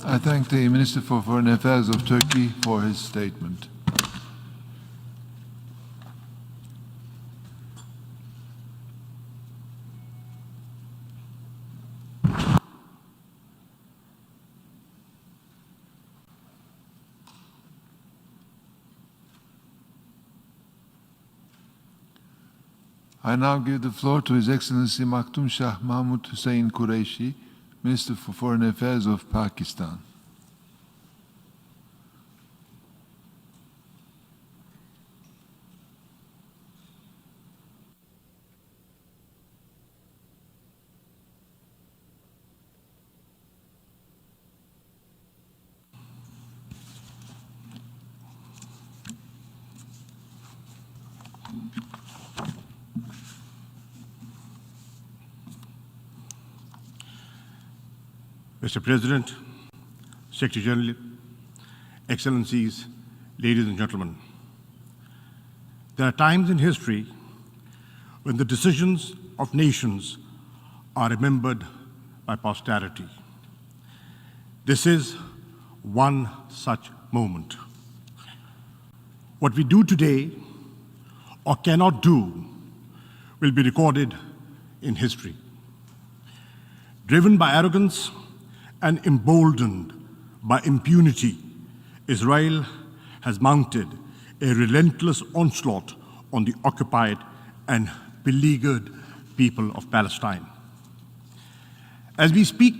I thank the Minister for Foreign Affairs of Turkey for his statement. I now give the floor to His Excellency Maktoum Shah Mahmud Hussein Qureshi, Minister for Foreign Affairs of Pakistan. Mr. President, Secretary General, Excellencies, ladies and gentlemen, there are times in history when the decisions of nations are remembered by posterity. This is one such moment. What we do today or cannot do will be recorded in history. Driven by arrogance and emboldened by impunity, Israel has mounted a relentless onslaught on the occupied and beleaguered people of Palestine. As we speak,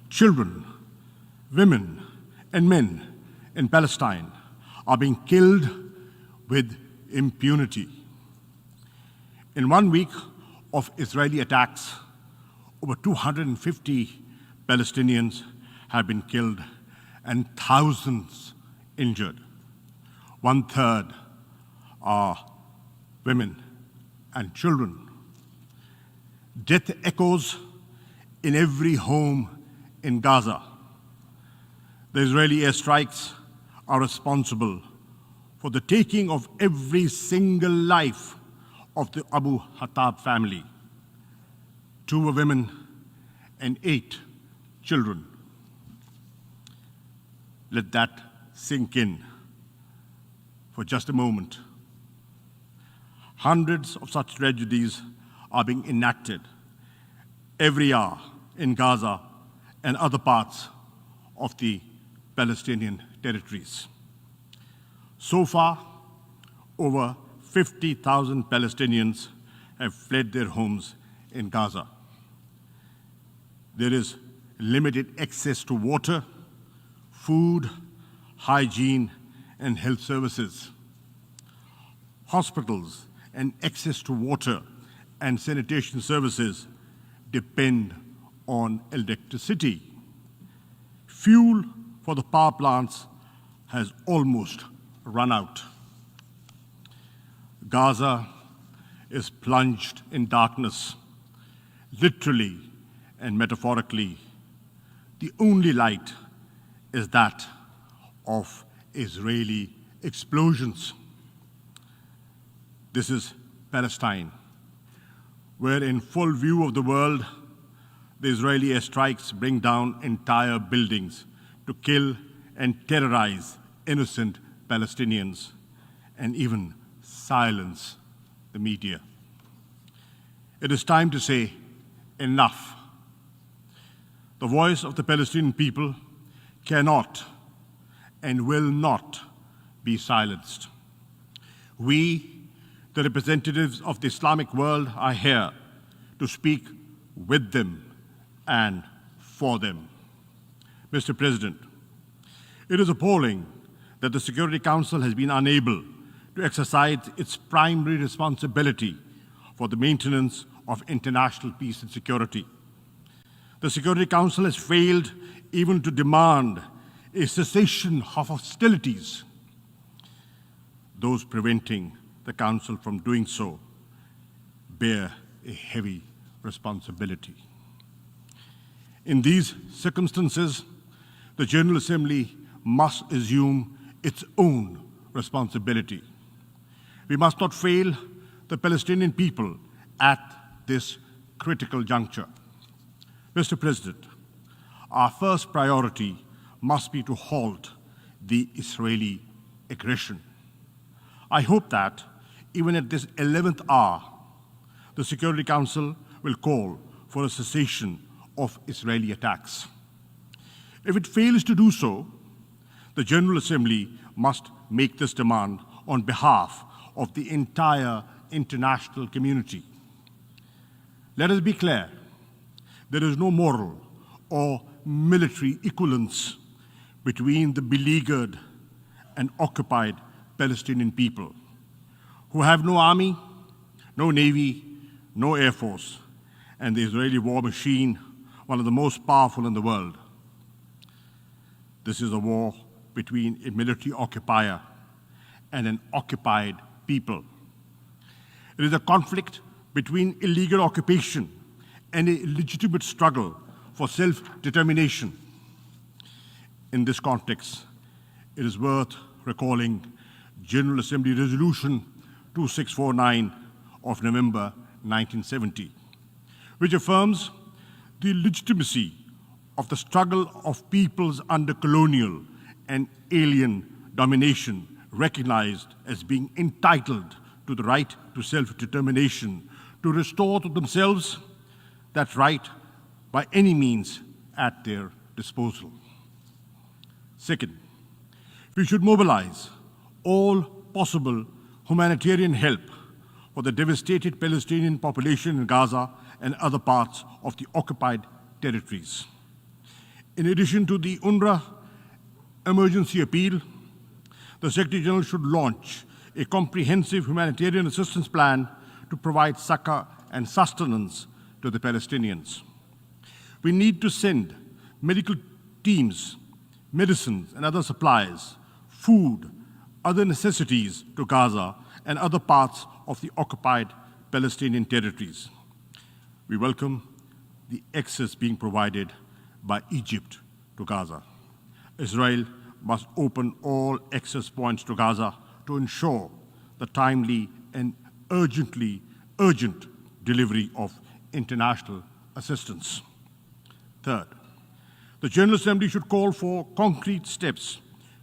children, women, and men in Palestine are being killed with impunity. In 1 week of Israeli attacks, over 250 Palestinians have been killed and thousands injured. 1/3 are women and children. Death echoes in every home in Gaza. The Israeli airstrikes are responsible for the taking of every single life of the Abu Hattab family. 2 were women and 8 children. Let that sink in for just a moment. Hundreds of such tragedies are being enacted every hour in Gaza and other parts of the Palestinian territories. So far, over 50,000 Palestinians have fled their homes in Gaza. There is limited access to water, food, hygiene, and health services. Hospitals and access to water and sanitation services depend on electricity. Fuel for the power plants has almost run out. Gaza is plunged in darkness, literally and metaphorically. The only light is that of Israeli explosions. This is Palestine, where in full view of the world, the Israeli airstrikes bring down entire buildings to kill and terrorize innocent Palestinians and even silence the media. It is time to say enough. The voice of the Palestinian people cannot and will not be silenced. We, the representatives of the Islamic world, are here to speak with them and for them. Mr. President, it is appalling that the Security Council has been unable to exercise its primary responsibility for the maintenance of international peace and security. The Security Council has failed even to demand a cessation of hostilities. Those preventing the Council from doing so bear a heavy responsibility. In these circumstances, the General Assembly must assume its own responsibility. We must not fail the Palestinian people at this critical juncture. Mr. President, our first priority must be to halt the Israeli aggression. I hope that even at this 11th hour, the Security Council will call for a cessation of Israeli attacks. If it fails to do so, the General Assembly must make this demand on behalf of the entire international community. Let us be clear, there is no moral or military equivalence between the beleaguered and occupied Palestinian people, who have no army, no navy, no air force, and the Israeli war machine, one of the most powerful in the world. This is a war between a military occupier and an occupied people. It is a conflict between illegal occupation and a legitimate struggle for self-determination. In this context, it is worth recalling General Assembly Resolution 2649 of November 1970, which affirms the legitimacy of the struggle of peoples under colonial and alien domination, recognized as being entitled to the right to self-determination, to restore to themselves that right by any means at their disposal. Second, we should mobilize all possible humanitarian help for the devastated Palestinian population in Gaza and other parts of the occupied territories. In addition to the UNRWA emergency appeal, the Secretary General should launch a comprehensive humanitarian assistance plan to provide succor and sustenance to the Palestinians. We need to send medical teams, medicines and other supplies, food, other necessities to Gaza and other parts of the occupied Palestinian territories. We welcome the access being provided by Egypt to Gaza. Israel must open all access points to Gaza to ensure the timely and urgent delivery of international assistance. Third, the General Assembly should call for concrete steps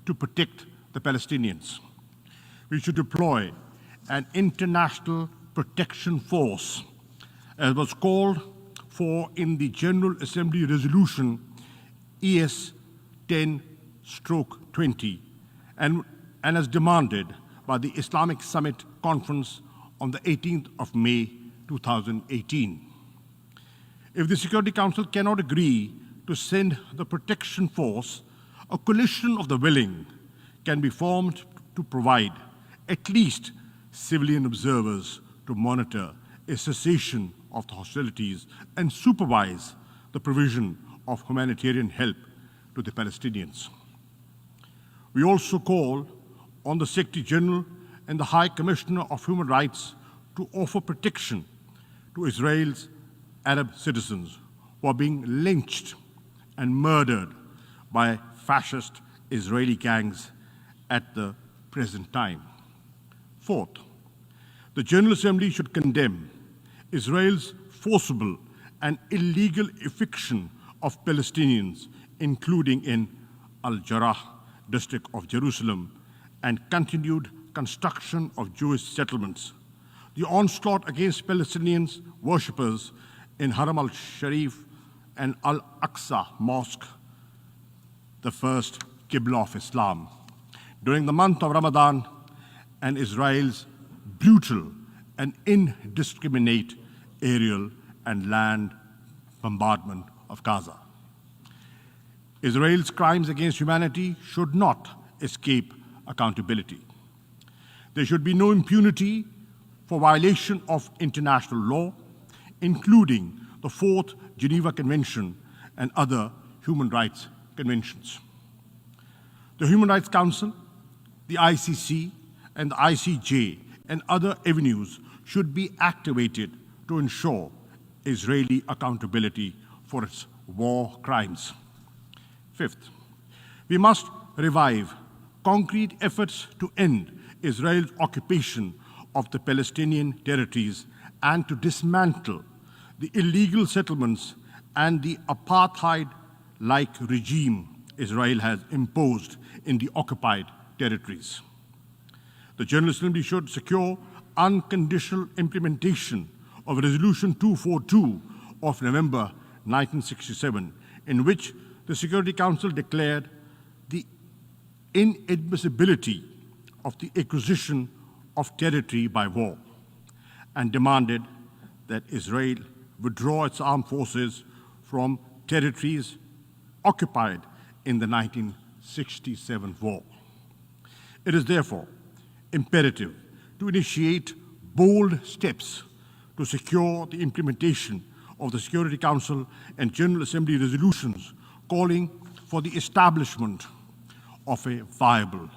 to protect the Palestinians. We should deploy an international protection force, as was called for in the General Assembly Resolution ES 10/20 and as demanded by the Islamic Summit Conference on the 18th of May 2018. If the Security Council cannot agree to send the protection force, a coalition of the willing can be formed to provide at least civilian observers to monitor a cessation of the hostilities and supervise the provision of humanitarian help to the Palestinians. We also call on the Secretary General and the High Commissioner of Human Rights to offer protection to Israel's Arab citizens who are being lynched and murdered by fascist Israeli gangs at the present time. Fourth, the General Assembly should condemn Israel's forcible and illegal eviction of Palestinians, including in Al-Jarrah district of Jerusalem, and continued construction of Jewish settlements. The onslaught against Palestinians worshippers in Haram al-Sharif and Al-Aqsa Mosque, the first Qibla of Islam, during the month of Ramadan, and Israel's brutal and indiscriminate aerial and land bombardment of Gaza. Israel's crimes against humanity should not escape accountability. There should be no impunity for violation of international law, including the Fourth Geneva Convention and other human rights conventions. The Human Rights Council, the ICC, and the ICJ and other avenues should be activated to ensure Israeli accountability for its war crimes. Fifth, we must revive concrete efforts to end Israel's occupation of the Palestinian territories and to dismantle the illegal settlements and the apartheid-like regime Israel has imposed in the occupied territories. The General Assembly should secure unconditional implementation of Resolution 242 of November 1967, in which the Security Council declared the inadmissibility of the acquisition of territory by war and demanded that Israel withdraw its armed forces from territories occupied in the 1967 war. It is therefore imperative to initiate bold steps to secure the implementation of the Security Council and General Assembly resolutions calling for the establishment of a viable,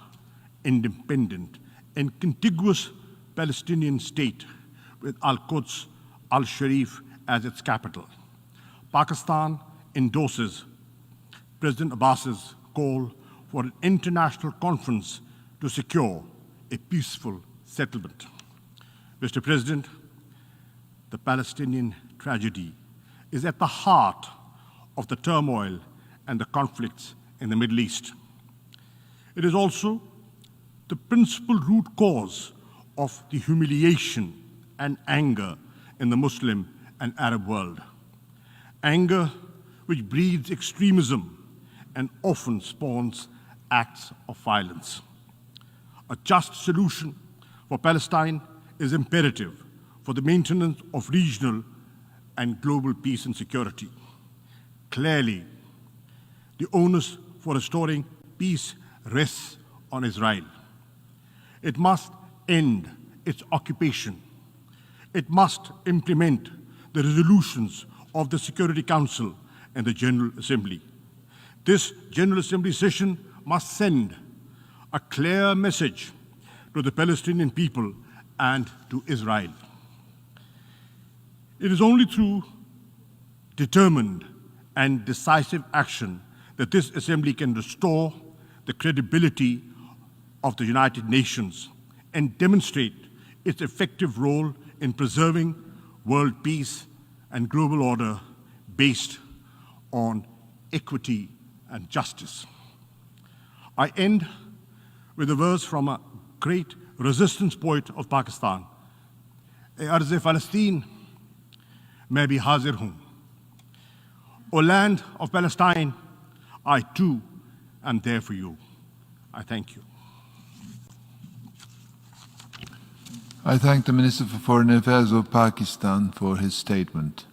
independent, and contiguous Palestinian state with Al-Quds, Al-Sharif as its capital. Pakistan endorses President Abbas's call for an international conference to secure a peaceful settlement. Mr. President, the Palestinian tragedy is at the heart of the turmoil and the conflicts in the Middle East. It is also the principal root cause of the humiliation and anger in the Muslim and Arab world. Anger which breeds extremism and often spawns acts of violence. A just solution for Palestine is imperative for the maintenance of regional and global peace and security. Clearly, the onus for restoring peace rests on Israel. It must end its occupation. It must implement the resolutions of the Security Council and the General Assembly. This General Assembly session must send a clear message to the Palestinian people and to Israel. It is only through determined and decisive action that this Assembly can restore the credibility of the United Nations and demonstrate its effective role in preserving world peace and global order based on equity and justice. I end with a verse from a great resistance poet of Pakistan. "E arz-e Palestine, मैं भी हाजिर हूँ." O land of Palestine, I too am there for you. I thank you. I thank the Minister for Foreign Affairs of Pakistan for his statement.